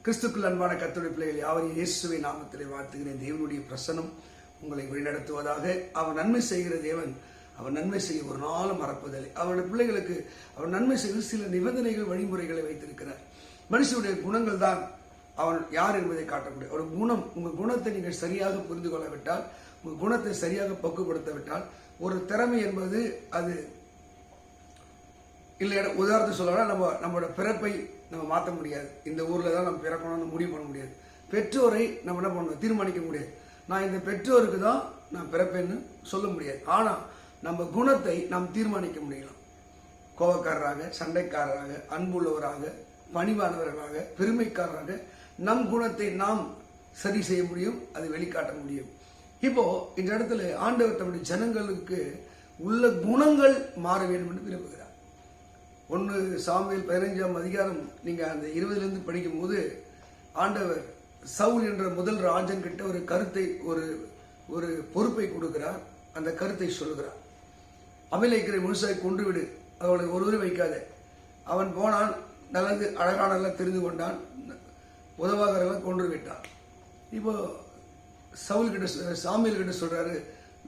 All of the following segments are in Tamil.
கிறிஸ்துக்குள் அன்பான கர்த்தருடைய பிள்ளைகள் யாவரையும் இயேசுவை நாமத்திலே வாழ்த்துகிறேன். தேவனுடைய பிரசன்னம் உங்களை வழிநடத்துவதாக. அவர் நன்மை செய்கிற தேவன், அவர் நன்மை செய்ய ஒரு நாளும் மறப்பதில்லை. அவருடைய பிள்ளைகளுக்கு அவர் நன்மை செய்து சில நிபந்தனைகள், வழிமுறைகளை வைத்திருக்கிறார். மனுஷனுடைய குணங்கள் தான் அவன் யார் என்பதை காட்டக்கூடிய ஒரு குணம். உங்கள் குணத்தை நீங்கள் சரியாக புரிந்து கொள்ளவிட்டால், உங்கள் குணத்தை சரியாக பக்குவப்படுத்தவிட்டால், ஒரு திறமை என்பது அது இல்லை. உதாரணத்தை சொல்லலாம், நம்மளோட பிறப்பை நம்ம மாற்ற முடியாது. இந்த ஊரில் தான் நம்ம பிறக்கணும்னு முடிவு பண்ண முடியாது. பெற்றோரை நம்ம என்ன பண்ணணும், தீர்மானிக்க முடியாது. நான் இந்த பெற்றோருக்கு தான் நான் பிறப்பேன்னு சொல்ல முடியாது. ஆனால் நம்ம குணத்தை நாம் தீர்மானிக்க முடியலாம். கோபக்காரராக, சண்டைக்காரராக, அன்புள்ளவராக, பணிவானவர்களாக, பெருமைக்காரராக நம் குணத்தை நாம் சரி செய்ய முடியும், அதை வெளிக்காட்ட முடியும். இப்போ இந்த இடத்துல ஆண்டவர் தம்முடைய ஜனங்களுக்கு உள்ள குணங்கள் மாற வேண்டும் என்று விரும்புகிறார். 1 சாமுவேல் 15ஆம் அதிகாரம் நீங்க அந்த 20 படிக்கும் போது ஆண்டவர் சவுல் என்ற முதல் ராஜன் கிட்ட ஒரு கருத்தை, ஒரு பொறுப்பை கொடுக்கிறார். அந்த கருத்தை சொல்லுகிறார். அபிலேக்கரை முழுசாய் கொன்று விடு, அவளை ஒருவரை வைக்காத. அவன் போனான், நல்லது அழகானெல்லாம் தெரிந்து கொண்டான், உதவாகரெல்லாம் கொன்று விட்டான். இப்போ சவுல் கிட்ட, சாமுவேல் கிட்ட சொல்றாரு,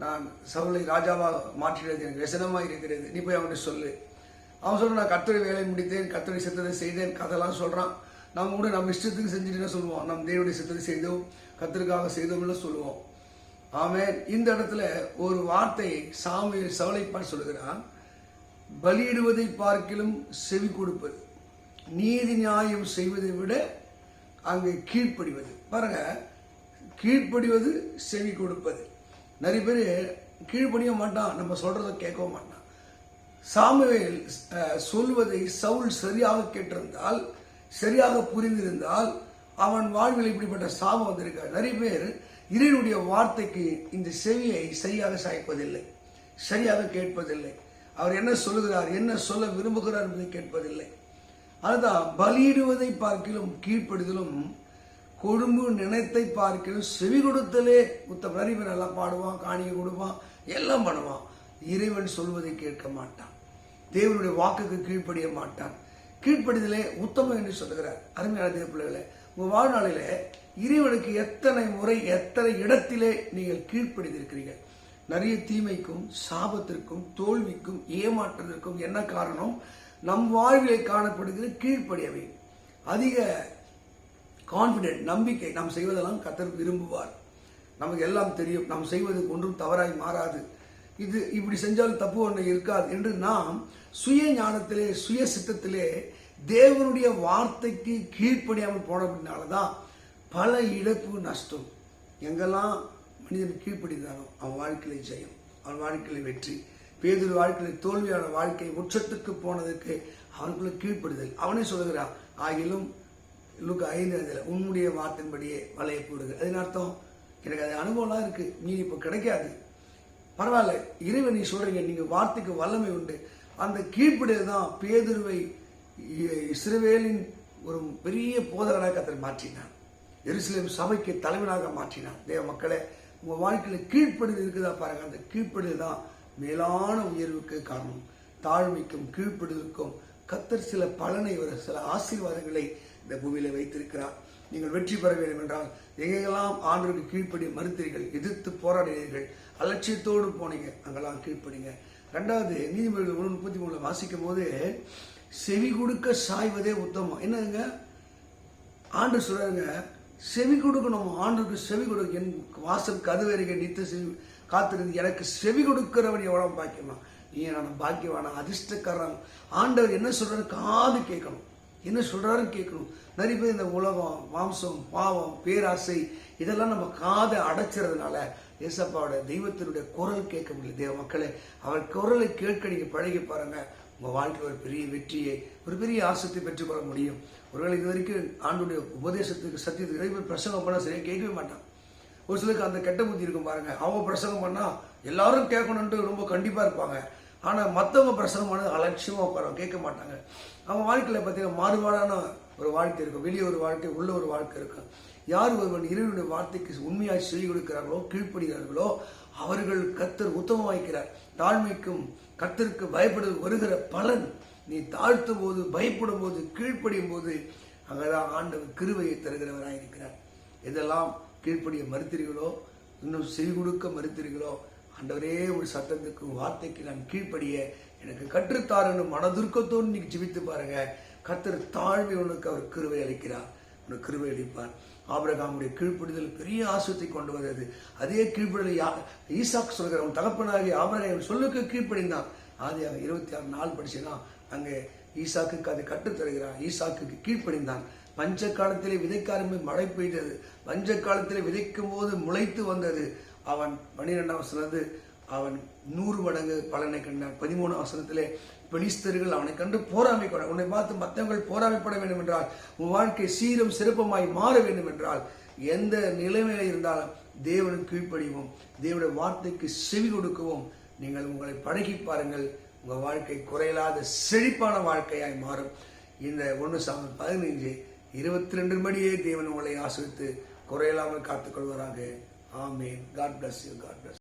நான் சவுலை ராஜாவா மாற்றினது எனக்கு व्यसனமா இருக்கிறது, நீ போய் அவனை சொல்லு. அவன் சொல்றான், நான் கர்த்தருடைய வேலை முடித்தேன், கர்த்தருடைய சித்தத்தை செய்தேன், கதெல்லாம் சொல்றான். நம்ம கூட நம்ம இஷ்டத்துக்கு செஞ்சுட்டு சொல்லுவோம், நம் தேவனுடைய சித்தத்தை செய்தோம், கர்த்தருக்காக செய்தோம்னு சொல்லுவோம். ஆமென். இந்த இடத்துல ஒரு வார்த்தை சாமுவேல் சவுலை பார்த்து சொல்லுகிறான், பலியிடுவதை பார்க்கிலும் செவி கொடுப்பது, நீதி நியாயம் செய்வதை விட அங்கே கீழ்ப்படிவது. பாருங்க, கீழ்ப்படிவது, செவி கொடுப்பது. நிறைய பேர் கீழ்ப்படிய மாட்டான், நம்ம சொல்றதை கேட்கவும் மாட்டான். சாமுவேல் சொல்வதை சவுல் சரியாக கேட்டிருந்தால், சரியாக புரிந்திருந்தால், அவன் வாழ்வில் இப்படிப்பட்ட சாபம் வந்திருக்கார். நிறைய பேர் இறைவனுடைய வார்த்தைக்கு இந்த செவியை சரியாக சாய்ப்பதில்லை, சரியாக கேட்பதில்லை. அவர் என்ன சொல்லுகிறார், என்ன சொல்ல விரும்புகிறார் என்பதை கேட்பதில்லை. அதுதான் பலியிடுவதை பார்க்கிலும் கீழ்ப்படுதலும், கொழும்பு நினைத்தை பார்க்கிலும் செவி கொடுத்தலே உத்தம. நிறைய பேர் எல்லாம் பாடுவான், காணிக்கை கொடுப்பான், எல்லாம் பண்ணுவான். இறைவன் சொல்வதை கேட்க மாட்டான், தேவனுடைய வாக்குக்கு கீழ்ப்படிய மாட்டான். கீழ்ப்படிதலே உத்தமம் என்று சொல்லுகிறார். அருமையான தேவ பிள்ளைகளே, உங்க வாழ்நாளிலே இறைவனுக்கு எத்தனை முறை, எத்தனை இடத்திலே நீங்கள் கீழ்ப்படிந்திருக்கிறீர்கள்? நிறைய தீமைக்கும், சாபத்திற்கும், தோல்விக்கும், ஏமாற்றத்திற்கும் என்ன காரணம்? நம் வாழ்விலே காணப்படுகிற கீழ்ப்படியவை. அதிக கான்பிடென்ட், நம்பிக்கை. நாம் செய்வதெல்லாம் கர்த்தர் விரும்புவார். நமக்கு எல்லாம் தெரியும், நாம் செய்வது ஒன்றும் தவறாய் மாறாது, இது இப்படி செஞ்சாலும் தப்பு ஒன்று இருக்காது என்று நாம் சுய ஞானத்திலே, சுய சித்தத்திலே தேவனுடைய வார்த்தைக்கு கீழ்ப்படியாமல் போனதுனாலதான் பல இழப்பு, நஷ்டம். எங்கெல்லாம் மனிதன் கீழ்ப்படிந்தாலும் அவன் வாழ்க்கையில ஜெயம், அவன் வாழ்க்கையில வெற்றி. பேதுரு வாழ்க்கையில தோல்வியான வாழ்க்கை உச்சத்துக்கு போனதுக்கு அவனுக்குள்ள கீழ்ப்படுதல். அவனே சொல்லுகிறான், ஆகிலும் லூக்கா 5:5 உன்னுடைய வார்த்தையின்படியே வலையை போடுங்க. அதன் அர்த்தம், எனக்கு அது அனுபவம்லாம் இருக்கு, நீ இப்ப கிடைக்காது, பரவாயில்ல, இறைவன் நீ சொல்றீங்க, நீங்க வார்த்தைக்கு வல்லமை உண்டு. அந்த கீழ்ப்படிதல் தான் பேதுருவை இஸ்ரவேலின் ஒரு பெரிய போதகராக கர்த்தர் மாற்றினான், எருசலேம் சபைக்கு தலைவனாக மாற்றினான். தேவ மக்களே, உங்க வாழ்க்கையில கீழ்ப்படிதல் இருக்குதா பாருங்க. அந்த கீழ்ப்படிதல் தான் மேலான உயர்வுக்கு காரணம். தாழ்மைக்கும் கீழ்ப்படிதலுக்கும் கர்த்தர் சில பலனை, சில ஆசீர்வாதங்களை இந்த பூமியில வைத்திருக்கிறார். நீங்கள் வெற்றி பெற வேண்டும் என்றால் எங்கெல்லாம் ஆண்டவருக்கு கீழ்ப்படிய மறுத்தீர்கள், எதிர்த்து போராடினீர்கள், அலட்சியத்தோடு போனீங்க, அங்கெல்லாம் கீழ்ப்படிங்க. 2வது நீதிமொழிகள் 1:33 வாசிக்கும் போது, செவி கொடுக்க சாய்வதே உத்தமம். என்னங்க ஆண்டு சொல்றாங்க, செவி கொடுக்கணும். ஆண்டுக்கு செவி கொடுக்க, என் வாசல் கதவருகே நித்த செவி காத்திருந்து எனக்கு செவி கொடுக்கிறவன் எவ்வளவு பாக்கியமா, நீ நான் பாக்கியவானா, அதிர்ஷ்டக்காரன். ஆண்டவர் என்ன சொல்றாரு காது கேட்கணும், என்ன சொல்றாரு கேட்கணும். நிறைய பேர் இந்த உலகம், மாம்சம், பாவம், பேராசை இதெல்லாம் நம்ம காதை அடைச்சிறதுனால ஏசப்பாவோட தெய்வத்தினுடைய குரல் கேட்க முடியல. தேவ மக்களே, அவர் குரலை கேட்க நீங்க பழகி பாருங்க, உங்க வாழ்க்கையில் ஒரு பெரிய வெற்றியை, ஒரு பெரிய ஆசத்தை பெற்றுக்கொள்ள முடியும். ஒருவேளை இது வரைக்கும் ஆண்டுடைய உபதேசத்துக்கு, சத்தியத்துக்கு நிறைய பேர் பிரசங்கம் பண்ணா சரியா கேட்கவே மாட்டான். ஒரு சிலருக்கு அந்த கெட்ட புத்தி இருக்கும் பாருங்க, அவங்க பிரசங்கம் பண்ணா எல்லாரும் கேட்கணும்ட்டு ரொம்ப கண்டிப்பா இருப்பாங்க. ஆனா மற்றவங்க பிரசங்கம் பண்ணது அலட்சியமா உட்கார கேட்க மாட்டாங்க. அவங்க வாழ்க்கையில பார்த்தீங்கன்னா மாறுபாடான ஒரு வாழ்க்கை இருக்கும், வெளியே ஒரு வாழ்க்கை, உள்ள ஒரு வாழ்க்கை இருக்கும். யார் ஒருவன் இறைவனுடைய வார்த்தைக்கு உண்மையாய் செவி கொடுக்கிறார்களோ, கீழ்ப்படுகிறார்களோ, அவர்கள் கர்த்தர் உத்தமமாய்க்கிறார். தாழ்மைக்கும் கர்த்தருக்கு பயப்படுவது வருகிற பலன், நீ தாழ்த்தும் போது, பயப்படும் போது, கீழ்ப்படியும் போது அங்கதான் ஆண்டவர் கிருபையை தருகிறவராக இருக்கிறார். எதெல்லாம் கீழ்ப்படிய மறுத்தீர்களோ, இன்னும் செவி கொடுக்க மறுத்தீர்களோ, ஆண்டவரே ஒரு சத்தத்துக்கு வார்த்தைக்கு நான் கீழ்ப்படிய எனக்கு கற்றுத்தாருன்னு மனதுர்க்கத்தோடு நீங்க ஜெபித்து பாருங்க. கர்த்தர் தாழ்மை உனக்கு அவர் கிருபை அளிக்கிறார், உனக்கு கிருபை அளிப்பார். ஆபிரகாமுடைய கீழ்ப்படிதல் பெரிய ஆசீர்வாதத்தை கொண்டு வந்தது. அதே கீழ்ப்படிதல் ஈசாக்கு சொல்கிற அவன் தகப்பனாகிய ஆபிரகாம் சொல்லுக்கு கீழ்ப்படிந்தான். ஆதியாகமம் 26:4 படிச்சுன்னா அங்கே ஈசாக்குக்கு அதை கற்றுத்தருகிறான். ஈசாக்குக்கு கீழ்ப்படிந்தான். பஞ்ச காலத்திலே விதைக்காரமே மழை பெய்தது. பஞ்ச காலத்திலே விதைக்கும் போது முளைத்து வந்தது. அவன் 12ஆம் வசனம் அவன் 100 மடங்கு பலனை கண்டான். 13ஆம் வசனத்திலே பெலிஸ்தர்கள் அவனை கண்டு போராமை கொண்டார். உன்னை பார்த்து மற்றவர்கள் போராமைப்பட வேண்டும் என்றால், உன் வாழ்க்கை சீரும் சிறப்புமாய் மாற வேண்டும் என்றால், எந்த நிலைமையில இருந்தாலும் தேவனுக்கு கீழ்ப்படிவோம், தேவனுடைய வார்த்தைக்கு செவி கொடுக்கவும் நீங்கள் உங்களை பழகி பாருங்கள். உங்க வாழ்க்கை குறையில்லாத செழிப்பான வாழ்க்கையாய் மாறும். இந்த 1 சாமுவேல் 15:22 படியே தேவன் உங்களை ஆசீர்வதித்து குறையில்லாமல் காத்துக்கொள்வாராக. ஆமென். God bless you. God bless you.